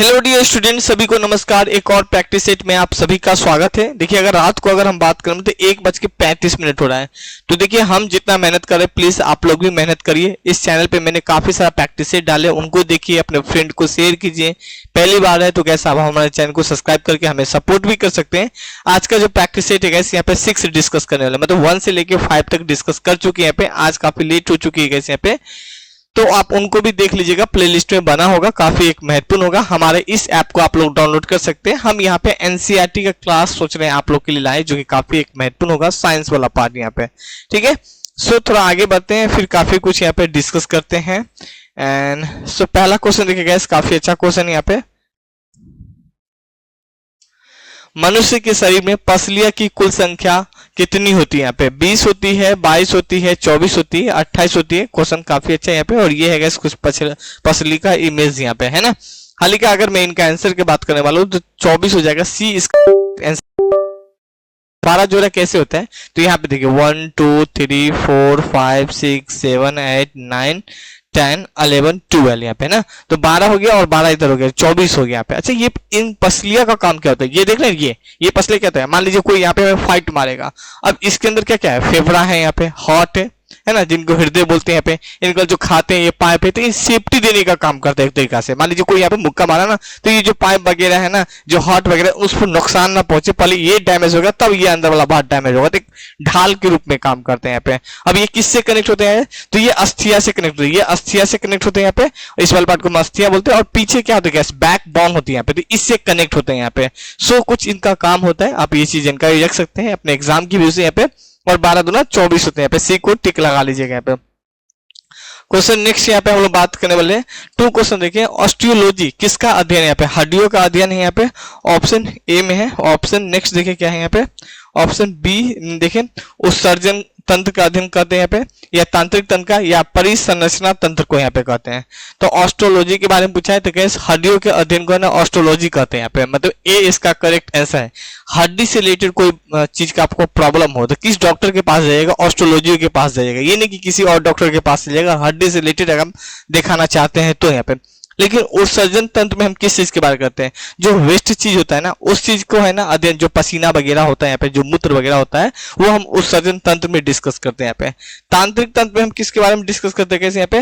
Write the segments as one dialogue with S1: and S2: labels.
S1: Hello dear student, सभी को नमस्कार। एक और प्रैक्टिस सेट में आप सभी का स्वागत है। देखिए, अगर रात को हम बात करें तो 1:35 हो रहा है। तो देखिए, हम जितना मेहनत कर रहे हैं, प्लीज आप लोग भी मेहनत करिए। इस चैनल पे मैंने काफी सारा प्रैक्टिस सेट डाले, उनको देखिए, अपने फ्रेंड को शेयर कीजिए। पहली बार है तो कैसा, आप हमारे चैनल को सब्सक्राइब करके हमें सपोर्ट भी कर सकते हैं। आज का जो प्रैक्टिस सेट है गैस, यहाँ पे 6 डिस्कस करने वाले, मतलब 1 से लेके 5 तक डिस्कस कर चुके हैं। यहाँ पे आज काफी लेट हो चुकी है गैस यहाँ पे, तो आप उनको भी देख लीजिएगा, प्लेलिस्ट में बना होगा, काफी एक महत्वपूर्ण होगा। हमारे इस ऐप को आप लोग डाउनलोड कर सकते हैं। हम यहाँ पे एनसीईआरटी का क्लास सोच रहे हैं आप लोग के लिए लाए, जो कि काफी एक महत्वपूर्ण होगा, साइंस वाला पार्ट यहाँ पे। ठीक है, सो थोड़ा आगे बढ़ते हैं, फिर काफी कुछ यहाँ पे डिस्कस करते हैं। एंड सो पहला क्वेश्चन देखिएगा, काफी अच्छा क्वेश्चन यहाँ पे। मनुष्य के शरीर में पसलियां की कुल संख्या कितनी होती है? यहाँ पे 20 होती है, 22 होती है, 24 होती है, 28 होती है। क्वेश्चन काफी अच्छा है यहाँ पे, और ये है कुछ पसली का इमेज यहाँ पे है ना। हालांकि अगर मैं इनका आंसर की बात करने वाला हूँ तो 24 हो जाएगा, सी इसका आंसर। 12 जोड़ा कैसे होता है? तो यहाँ पे देखिए 1 2 3 4 5 6 7 8 9 10 11 12 यहाँ पे ना, तो 12 हो गया और 12 इधर हो गया, 24 हो गया यहाँ पे। अच्छा, ये इन पसलियां का काम क्या होता है? ये देख लें, ये पसलियां क्या होता है? मान लीजिए कोई यहाँ पे फाइट मारेगा, अब इसके अंदर क्या क्या है? फेफड़ा है, यहाँ पे हार्ट है ना, जिनको हृदय बोलते हैं। यहाँ पे इनको जो खाते हैं ये पाइप है, तो ये सेफ्टी देने का काम करता है एक तरीका से। मान लीजिए कोई यहाँ पे मुक्का मारा ना, तो ये जो पाइप वगैरह है ना, जो हार्ट वगैरह, उस पर नुकसान ना पहुंचे, पहले ये डैमेज होगा तब ये अंदर वाला भाग डैमेज होगा, तो एक ढाल के रूप में काम करते हैं यहाँ पे। अब ये किससे कनेक्ट होते हैं? तो ये अस्थिया से कनेक्ट होते हैं, ये अस्थिया से कनेक्ट होते हैं यहाँ पे। इस वाले पार्ट को हम अस्थिया बोलते हैं, और पीछे क्या होता है? बैक बोन होती है यहाँ पे, तो इससे कनेक्ट होते हैं यहाँ पे। सो कुछ इनका काम होता है, आप ये चीज जानकारी रख सकते हैं अपने एग्जाम की व्यू से यहाँ पे। और 12 दूना 24 होते हैं यहाँ पे, सी को टिक लगा लीजिएगा यहाँ पे। क्वेश्चन नेक्स्ट यहाँ पे हम लोग बात करने वाले हैं 2 क्वेश्चन देखिए। ऑस्टियोलॉजी किसका अध्ययन है? यहाँ पे हड्डियों का अध्ययन है यहाँ पे, ऑप्शन ए में है। ऑप्शन नेक्स्ट देखिए क्या है यहाँ पे, ऑप्शन बी देखिए, उत्सर्जन तंत्र का अध्ययन करते हैं यहाँ पे, या तांत्रिक तंत्र का, या परिसंरचना तंत्र को यहाँ पे कहते हैं। तो ऑस्ट्रोलॉजी के बारे में पूछा है, तो कैसे हड्डियों के अध्ययन को है ना ऑस्ट्रोलॉजी कहते हैं यहाँ पे, मतलब ए इसका करेक्ट आंसर है। हड्डी से रिलेटेड कोई चीज का आपको प्रॉब्लम हो तो किस डॉक्टर के पास जाइएगा? ऑस्ट्रोलॉजी के पास जाइएगा। ये नहीं कि किसी और डॉक्टर के पास जाइएगा, हड्डी से रिलेटेड अगर हम दिखाना चाहते हैं तो यहाँ पे। लेकिन उत्सर्जन तंत्र में हम किस चीज के बारे में करते हैं? जो वेस्ट चीज होता है ना, उस चीज को है ना अध्ययन, जो पसीना वगैरह होता है यहाँ पे, जो मूत्र वगैरह होता है, वो हम उत्सर्जन तंत्र में डिस्कस करते हैं यहाँ पे। तांत्रिक तंत्र में हम किसके बारे में डिस्कस करते हैं? कैसे यहाँ पे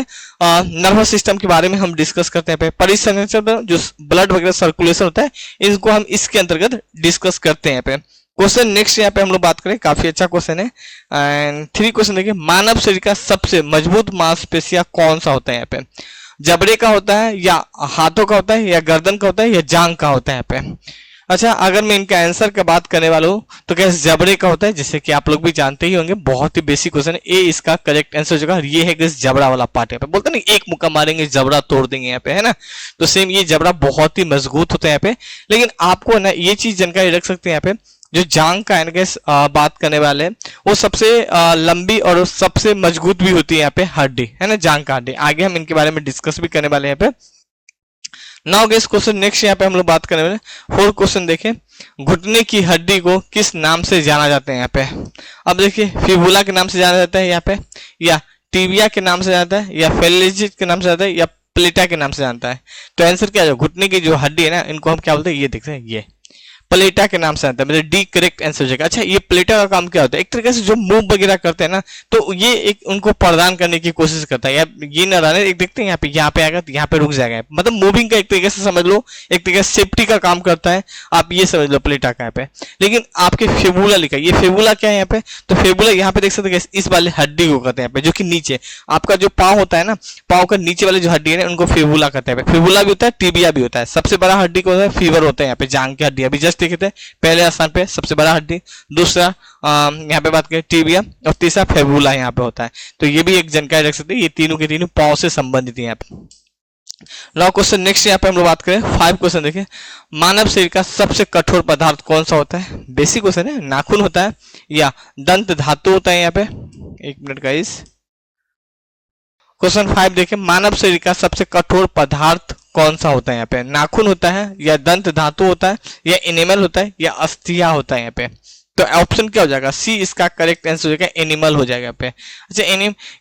S1: नर्वस सिस्टम के बारे में हम डिस्कस करते हैं यहाँ पे। परिसंरचना, जो ब्लड वगैरह सर्कुलेशन होता है, इनको हम इसके अंतर्गत डिस्कस करते हैं यहाँ पे। क्वेश्चन नेक्स्ट यहाँ पे हम लोग बात करें, काफी अच्छा क्वेश्चन है। एंड 3 क्वेश्चन देखिए, मानव शरीर का सबसे मजबूत मांसपेशियां कौन सा होता है? यहाँ पे जबड़े का होता है, या हाथों का होता है, या गर्दन का होता है, या जांग का होता है यहाँ पे। अच्छा, अगर मैं इनका आंसर का बात करने वाला हूँ तो कैसे जबड़े का होता है, जैसे कि आप लोग भी जानते ही होंगे, बहुत ही बेसिक क्वेश्चन है। ए इसका करेक्ट आंसर हो जाएगा। ये है किस जबड़ा वाला पार्ट, यहाँ पे बोलते हैं ना, एक मुक्का मारेंगे जबड़ा तोड़ देंगे यहाँ पे, है ना। तो सेम ये जबड़ा बहुत ही मजबूत होता है यहाँ पे। लेकिन आपको ना ये चीज जानकारी रख सकते हैं यहाँ पे, जो जांग का बात करने वाले हैं, वो सबसे लंबी और सबसे मजबूत भी होती है यहाँ पे हड्डी, है ना, जांग का हड्डी। आगे हम इनके बारे में डिस्कस भी करने वाले हैं यहाँ पे। नाउ गेस क्वेश्चन नेक्स्ट यहाँ पे हम लोग बात करने वाले 4 क्वेश्चन देखें। घुटने की हड्डी को किस नाम से जाना जाता है यहाँ पे? अब देखिए, फिबुला के नाम से जाना जाता है यहाँ पे, या टिबिया के नाम से जाता है, या फेलिजिट के नाम से जाता है, या प्लेटा के नाम से जानता है। तो आंसर क्या है? घुटने की जो हड्डी है ना, इनको हम क्या बोलते हैं? ये देखते हैं, ये प्लेटा के नाम से आता है, मतलब डी करेक्ट आंसर हो जाएगा। अच्छा, ये प्लेटा का काम क्या होता है? एक तरीके से जो मूव वगैरह करते हैं ना, तो ये एक उनको प्रदान करने की कोशिश करता है। ये न रहने, एक देखते हैं यहाँ पे आएगा तो यहाँ पे रुक जाएगा, मतलब मूविंग का एक तरीके से समझ लो, एक तरीके से सेफ्टी का काम करता है, आप ये समझ लो प्लेटा का यहाँ पे। लेकिन आपके फेबुला लिखा है, ये फेबुला क्या है यहाँ पे? तो फेबुला यहाँ पे देख सकते हैं, इस वाले हड्डी को कहते हैं यहाँ पे, जो कि नीचे आपका जो पाँव होता है ना, पाँव का नीचे वाले जो हड्डी है ना, उनको फेबुला कहते हैं। फेबुला भी होता है, टिबिया भी होता है। सबसे बड़ा हड्डी को होता है फीवर होता है यहाँ पे, जांग की हड्डी। अभी जस्ट देखे थे पहले स्थान पे सबसे बड़ा हड्डी, दूसरा यहाँ पे बात करें टिबिया, और तीसरा फेबुला यहाँ पे होता है। तो ये भी एक जानकारी रख सकते हैं, ये तीनों के तीनों पाँव से संबंधित है यहाँ पे। नाउ क्वेश्चन नेक्स्ट यहाँ पे हम लोग बात करें 5 क्वेश्चन देखिए। मानव शरीर का सबसे कठोर पदार्थ कौन सा होता है? बेसिक क्वेश्चन है। नाखून होता है, या दंत धातु होता है यहाँ पे? 1 मिनट गाइस। क्वेश्चन 5 देखिए, मानव शरीर का सबसे कठोर पदार्थ कौन सा होता है? यहाँ पे नाखून होता है, या दंत धातु होता है, या इनेमल होता है, या अस्थिया होता है यहाँ पे? तो ऑप्शन क्या हो जाएगा, सी इसका करेक्ट आंसर हो जाएगा, एनिमल हो जाएगा यहाँ पे। अच्छा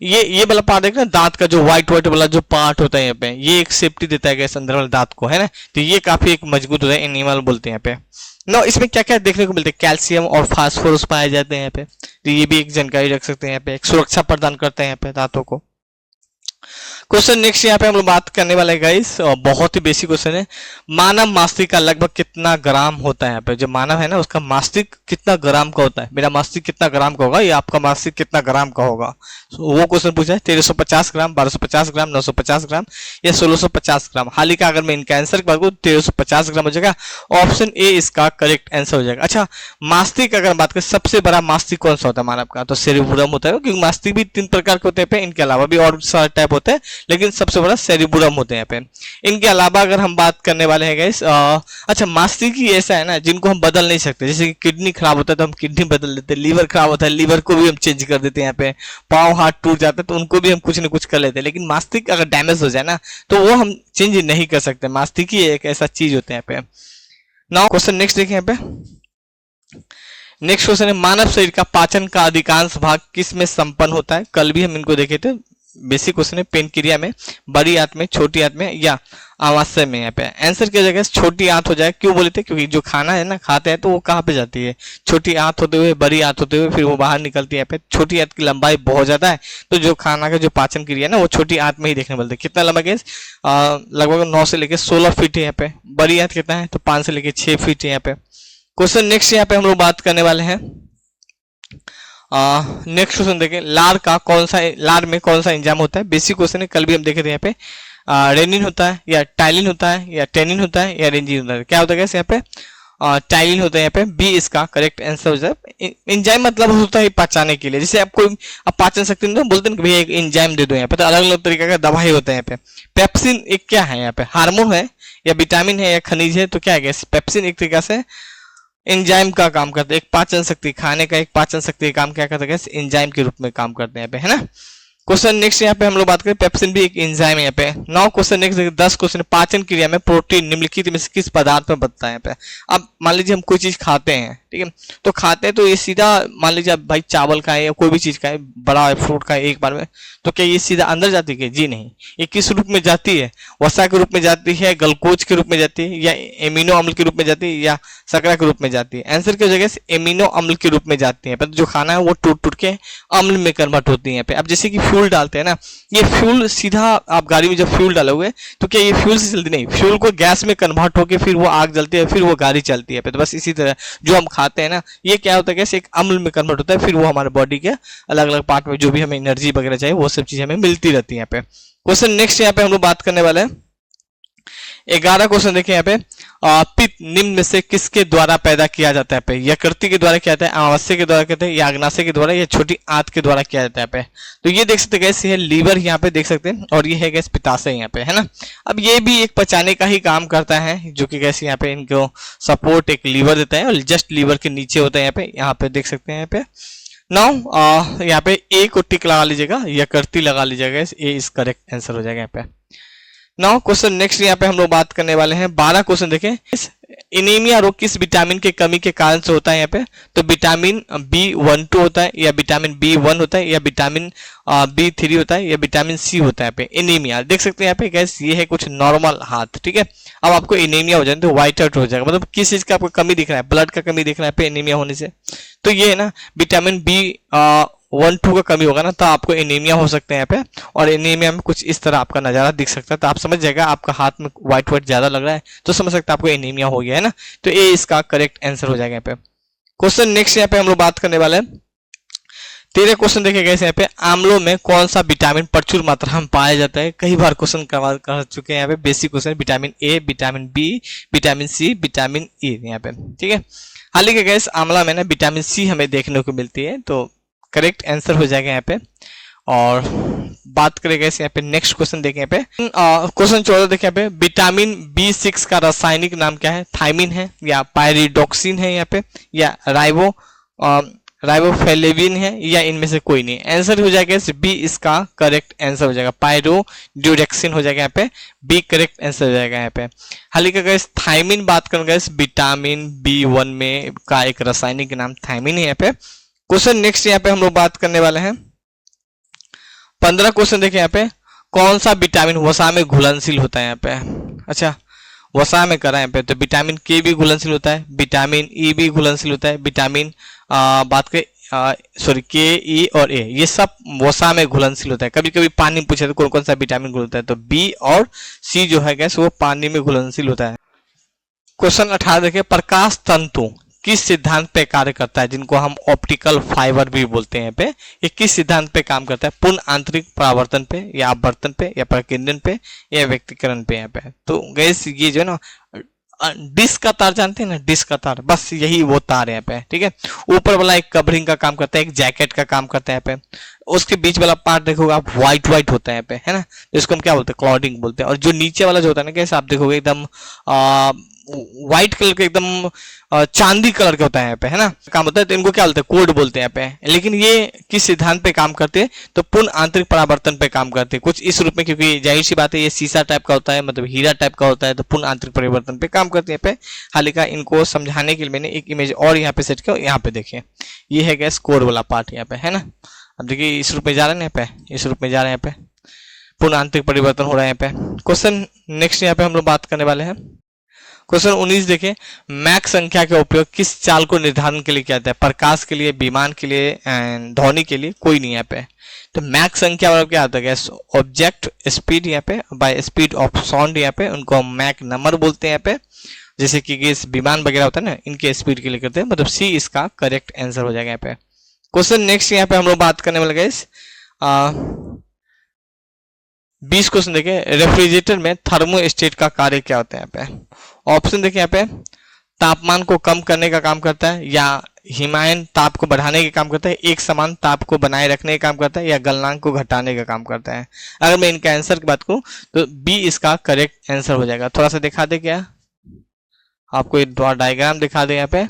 S1: ये वाला पार्ट देखना, दांत का जो व्हाइट व्हाइट वाला जो पार्ट होता है यहाँ पे, ये एक सेफ्टी देता है गैस अंदर वाले दांत को, है ना। तो ये काफी एक मजबूत होता है, एनिमल बोलते हैं यहाँ पे। ना इसमें क्या क्या देखने को मिलते हैं, कैल्शियम और फास्फोरस पाए जाते हैं यहाँ पे। तो ये भी एक जानकारी रख सकते हैं यहाँ पे, एक सुरक्षा प्रदान करते हैं यहाँ पे दांतों को। क्वेश्चन नेक्स्ट यहाँ पे हम लोग बात करने वाले हैं गाइस, बहुत ही बेसिक क्वेश्चन है। मानव मस्तिष्क का लगभग कितना ग्राम होता है यहाँ पे, जो मानव है ना उसका मस्तिष्क कितना ग्राम का होता है। मेरा मस्तिष्क कितना ग्राम का होगा, या आपका मस्तिष्क कितना ग्राम का होगा, वो क्वेश्चन पूछा है। 1350 ग्राम, 1250 ग्राम, 950 ग्राम या 1650 ग्राम। हाल ही का अगर मैं इनका आंसर बात करूँ 1350 ग्राम हो जाएगा, ऑप्शन ए इसका करेक्ट आंसर हो जाएगा। अच्छा, मस्तिष्क अगर बात करें, सबसे बड़ा मस्तिष्क कौन सा होता है मानव का, तो सेरिब्रम होता है, क्योंकि मस्तिष्क भी 3 प्रकार के होते हैं, इनके अलावा भी और सारे टाइप होते हैं, लेकिन सबसे बड़ा सेरिब्रम होते हैं यहाँ पे। इनके अलावा अगर हम बात करने वाले हैं गाइस, अच्छा मस्तिष्क ही ऐसा है ना जिनको हम बदल नहीं सकते। जैसे कि किडनी खराब होता है तो हम किडनी बदल देते हैं, लीवर खराब होता है लीवर को भी हम चेंज कर देते हैं यहाँ पे, पाँव हाथ टूट जाता है तो उनको भी हम कुछ न कुछ कर लेते हैं। लेकिन मस्तिष्क अगर डैमेज हो जाए ना तो वो हम चेंज नहीं कर सकते। मस्तिष्क ही एक ऐसा चीज होता है यहाँ पे। नाउ क्वेश्चन नेक्स्ट देखें यहाँ पे। नेक्स्ट क्वेश्चन है, मानव शरीर का पाचन का अधिकांश भाग किस में संपन्न होता है। कल भी हम इनको देखे थे, बेसिक क्वेश्चन है, पेन क्रिया में, बड़ी आंत में, छोटी आंत में या आमाशय में। यहाँ पे आंसर क्या जगह छोटी आंत हो जाए। क्यों बोले थे, क्योंकि जो खाना है ना खाते हैं तो वो कहाँ पे जाती है, छोटी आंत होते हुए, बड़ी आंत होते हुए फिर वो बाहर निकलती है। यहाँ पे छोटी आंत की लंबाई बहुत ज्यादा है, तो जो खाना का जो पाचन क्रिया है ना वो छोटी आंत में ही देखने मिलती है। कितना लंबा है, लगभग 9 से लेकर 16 फीट है यहाँ पे। बड़ी आंत कितना है, तो 5 से लेकर 6 फीट है यहाँ पे। क्वेश्चन नेक्स्ट यहाँ पे हम लोग बात करने वाले हैं। नेक्स्ट क्वेश्चन देखें, लार में कौन सा एंजाइम होता है। बेसिक क्वेश्चन है, कल भी हम देखे थे यहाँ पे। रेनिन होता है या टाइलिन होता है या टेनिन होता है या रेंजिन होता है। क्या होता है यहाँ पे, टाइलिन होता है यहाँ पे, बी इसका करेक्ट आंसर हो जाए। एंजाइम मतलब होता है पचाने के लिए। जैसे आपको आप पाचन शक्ति नहीं तो बोलते हैं कि भैया एक एंजाइम दे दो यहाँ पे, तो अलग अलग तरीके का दवाई होता है यहाँ पे। पेप्सिन एक क्या है यहाँ पे, हार्मोन है या विटामिन है या खनिज है, तो क्या है, पेप्सिन एक तरीका से एंजाइम का काम करते हैं। एक पाचन शक्ति, खाने का एक पाचन शक्ति काम क्या करता है, एंजाइम के रूप में काम करते हैं यहाँ पे, है ना। क्वेश्चन नेक्स्ट यहाँ पे हम लोग बात करें, पेप्सिन भी एक एंजाइम है यहाँ पे। 9 क्वेश्चन नेक्स्ट 10 क्वेश्चन, पाचन क्रिया में प्रोटीन निम्नलिखित में से किस पदार्थ में बनता है यहाँ पे। अब मान लीजिए हम कोई चीज खाते हैं, ठीक है, तो खाते हैं तो ये सीधा मान लीजिए आप भाई चावल खाए या कोई भी चीज खाए, बड़ा फ्रूट खाए एक बार में, तो क्या ये सीधा अंदर जाती है, जी नहीं। ये किस रूप में जाती है, वसा के रूप में जाती है, ग्लूकोज के रूप में जाती है, या एमिनो अम्ल के रूप में जाती है, या शर्करा के रूप में जाती है। आंसर की जगह से एमिनो अम्ल के रूप में जाती है। तो जो खाना है वो टूट टूट के अम्ल में कन्वर्ट होती है। अब जैसे कि फ्यूल डालते हैं ना, ये फ्यूल सीधा आप गाड़ी में जब फ्यूल डालोगे तो क्या ये फ्यूल से चलती नहीं, फ्यूल को गैस में कन्वर्ट होकर फिर वो आग जलती है, फिर वो गाड़ी चलती है। तो बस इसी तरह जो हम खाते हैं ना, ये क्या होता है, कैसे एक अम्ल में कन्वर्ट होता है, फिर वो हमारे बॉडी के अलग अलग पार्ट में जो भी हमें एनर्जी वगैरह चाहिए वो सब चीजें हमें मिलती रहती है यहाँ पे। क्वेश्चन नेक्स्ट यहाँ पे हम लोग बात करने वाले हैं। 11 क्वेश्चन देखिए यहाँ पे, पित्त निम्न में से किसके द्वारा पैदा किया जाता है। यकृत के द्वारा किया जाता है, अमाशय के द्वारा कहते हैं, या अग्नाशय के द्वारा, या छोटी आंत के द्वारा किया जाता है पे। तो ये देख सकते हैं कैसे है, लीवर यहाँ पे देख सकते हैं, और ये है गैस पित्ताशय यहाँ पे, है ना। अब ये भी एक पचाने का ही काम करता है, जो कि कैसे यहाँ पे इनको सपोर्ट एक लीवर देता है, और जस्ट लीवर के नीचे होता है यहाँ पे देख सकते हैं यहाँ पे। नाउ यहाँ पे ए को टिक लगा लीजिएगा, यकृत लगा लीजिएगा, ए इस करेक्ट आंसर हो जाएगा यहाँ पे। नाउ क्वेश्चन नेक्स्ट यहाँ पे हम लोग बात करने वाले हैं। 12 क्वेश्चन देखें, एनीमिया रोग किस विटामिन के कमी के कारण से होता है यहाँ पे। तो विटामिन B12 होता है, या विटामिन B1 होता है, या विटामिन B3 होता है, या विटामिन सी होता है यहाँ पे। एनीमिया देख सकते हैं यहाँ पे गैस, ये है कुछ नॉर्मल हाथ, ठीक है। अब आपको एनीमिया हो जाए तो व्हाइट आउट हो जाएगा, मतलब किस चीज का आपको कमी दिख रहा है, ब्लड का कमी दिख रहा है पे एनीमिया होने से। तो ये है ना विटामिन B12 का कमी होगा ना, तो आपको एनीमिया हो सकता है यहाँ पे। और एनीमिया में कुछ इस तरह आपका नजारा दिख सकता है, तो आप समझ जाएगा आपका हाथ में व्हाइट व्हाइट ज्यादा लग रहा है तो समझ सकते हैं आपको एनीमिया हो गया है ना। तो ये इसका करेक्ट आंसर हो जाएगा यहाँ पे। क्वेश्चन नेक्स्ट यहाँ पे हम लोग बात करने वाले हैं। 13 क्वेश्चन देखे गए यहाँ पे, आमलों में कौन सा विटामिन प्रचुर मात्रा में पाया जाता है। कई बार क्वेश्चन कर चुके हैं यहाँ पे। Basic question, vitamin A, vitamin B, vitamin C, vitamin E यहाँ पे, ठीक है। हालांकि गैस आंवला में ना विटामिन सी हमें देखने को मिलती है, तो करेक्ट आंसर हो जाएगा यहाँ पे। और बात करेंगे यहाँ पे नेक्स्ट क्वेश्चन देखें यहाँ पे, क्वेश्चन 14 देखें यहाँ पे, विटामिन B6 का रासायनिक नाम क्या है। थायमिन है, या पायरिडॉक्सिन है यहाँ पे, या राइबो राइबोफ्लेविन है या इनमें से कोई नहीं। आंसर हो जाएगा बी इसका करेक्ट आंसर हो जाएगा, पायरोडियोरेक्सिन हो जाएगा यहाँ पे, बी करेक्ट आंसर हो जाएगा यहाँ पे। हालांकि अगर थायमिन बात करूंगा विटामिन B1 में का एक रासायनिक नाम थायमिन है यहाँ पे। क्वेश्चन नेक्स्ट यहाँ पे हम लोग बात करने वाले हैं 15 क्वेश्चन देखिए यहाँ पे, कौन सा विटामिन वसा में घुलनशील होता है यहाँ पे। अच्छा वसा में करा यहाँ पे, तो विटामिन के भी घुलनशील होता है, विटामिन ई भी घुलनशील होता है, विटामिन बात के सॉरी के ई और ए ये सब वसा में घुलनशील होता है। कभी कभी पानी पूछे तो कौन कौन सा विटामिन घुलता है, तो बी और सी जो है गैस वो पानी में घुलनशील होता है। क्वेश्चन 18 देखिए, प्रकाश तंतु किस सिद्धांत पे कार्य करता है, जिनको हम ऑप्टिकल फाइबर भी बोलते हैं पे, ये किस सिद्धांत पे काम करता है, पूर्ण आंतरिक परावर्तन पे या अपवर्तन पे या प्रकीर्णन पे या व्यक्तीकरण पे यहाँ पे। तो गैस ये जो है ना डिस्क का तार जानते हैं ना, डिस्क का तार, बस यही वो तार है यहाँ पे, ठीक है। ऊपर वाला एक कवरिंग का काम करता है, एक जैकेट का काम करता है यहाँ पे, उसके बीच वाला पार्ट देखोगे आप व्हाइट होता है यहाँ पे, है ना, जिसको हम क्या बोलते हैं क्लॉडिंग बोलते हैं। और जो नीचे वाला जो होता है ना कैसे आप देखोगे एकदम व्हाइट कलर के, एकदम चांदी कलर के होता है यहाँ पे, है ना, काम होता है। तो इनको क्या बोलते हैं कोड बोलते हैं यहाँ पे। लेकिन ये किस सिद्धांत पे काम करते हैं, तो पूर्ण आंतरिक परावर्तन पे काम करते हैं, कुछ इस रूप में, क्योंकि जाहिर सी बात है ये शीशा टाइप का होता है, मतलब हीरा टाइप का होता है, तो पूर्ण आंतरिक परिवर्तन पे काम करते हैं यहाँ पे। हालांकि इनको समझाने के लिए मैंने एक इमेज और यहाँ पे सेट किया, यहाँ पे देखिए ये है गैस कोड वाला पार्ट यहाँ पे, है ना। अब देखिए इस रूप में जा रहे हैं यहाँ पे, इस रूप में जा रहे हैं यहाँ पे, पूर्ण आंतरिक परिवर्तन हो रहा है यहाँ पे। क्वेश्चन नेक्स्ट यहाँ पे हम लोग बात करने वाले हैं क्वेश्चन 19 देखें, मैक संख्या का उपयोग किस चाल को निर्धारण के लिए किया जाता है, प्रकाश के लिए, विमान के लिए, ध्वनि के लिए, कोई नहीं यहाँ पे। तो मैक संख्या मतलब क्या होता है, ऑब्जेक्ट स्पीड यहाँ पे बाय स्पीड ऑफ साउंड यहाँ पे, उनको हम मैक नंबर बोलते हैं यहाँ पे। जैसे कि इस विमान वगैरह होता है ना, इनके स्पीड के लिए करते हैं, मतलब सी इसका करेक्ट आंसर हो जाएगा यहाँ पे। क्वेश्चन नेक्स्ट यहाँ पे हम लोग बात करने वाले गाइस 20 क्वेश्चन देखिए, रेफ्रिजरेटर में थर्मोस्टेट का कार्य क्या होता है यहाँ पे। ऑप्शन देखिए यहाँ पे, तापमान को कम करने का काम करता है, या हिमायन ताप को बढ़ाने का काम करता है, एक समान ताप को बनाए रखने का काम करता है, या गलनांक को घटाने का काम करता है। अगर मैं इनका आंसर की बात करूं तो बी इसका करेक्ट आंसर हो जाएगा। थोड़ा सा दिखा दे क्या आपको, एक डायग्राम दिखा दे यहाँ पे।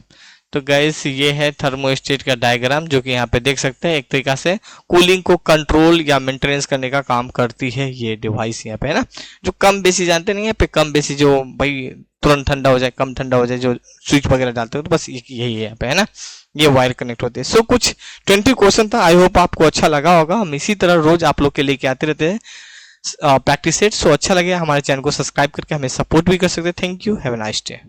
S1: तो गैस ये है थर्मोस्टेट का डायग्राम, जो कि यहाँ पे देख सकते हैं। एक तरीका से कूलिंग को कंट्रोल या मेंटेनेंस करने का काम करती है ये डिवाइस यहाँ पे, है ना। जो कम बेसी जानते नहीं है पे, कम बेसी जो भाई तुरंत ठंडा हो जाए, कम ठंडा हो जाए, जो स्विच वगैरह डालते हो, तो बस यही है यहाँ पे, है ना। ये वायर कनेक्ट होते हैं। सो कुछ 20 क्वेश्चन था, आई होप आपको अच्छा लगा होगा। हम इसी तरह रोज आप लोग के लेके आते रहते हैं प्रैक्टिस सेट। सो अच्छा लगे हमारे चैनल को सब्सक्राइब करके हमें सपोर्ट भी कर सकते हैं। Thank you, have a nice day.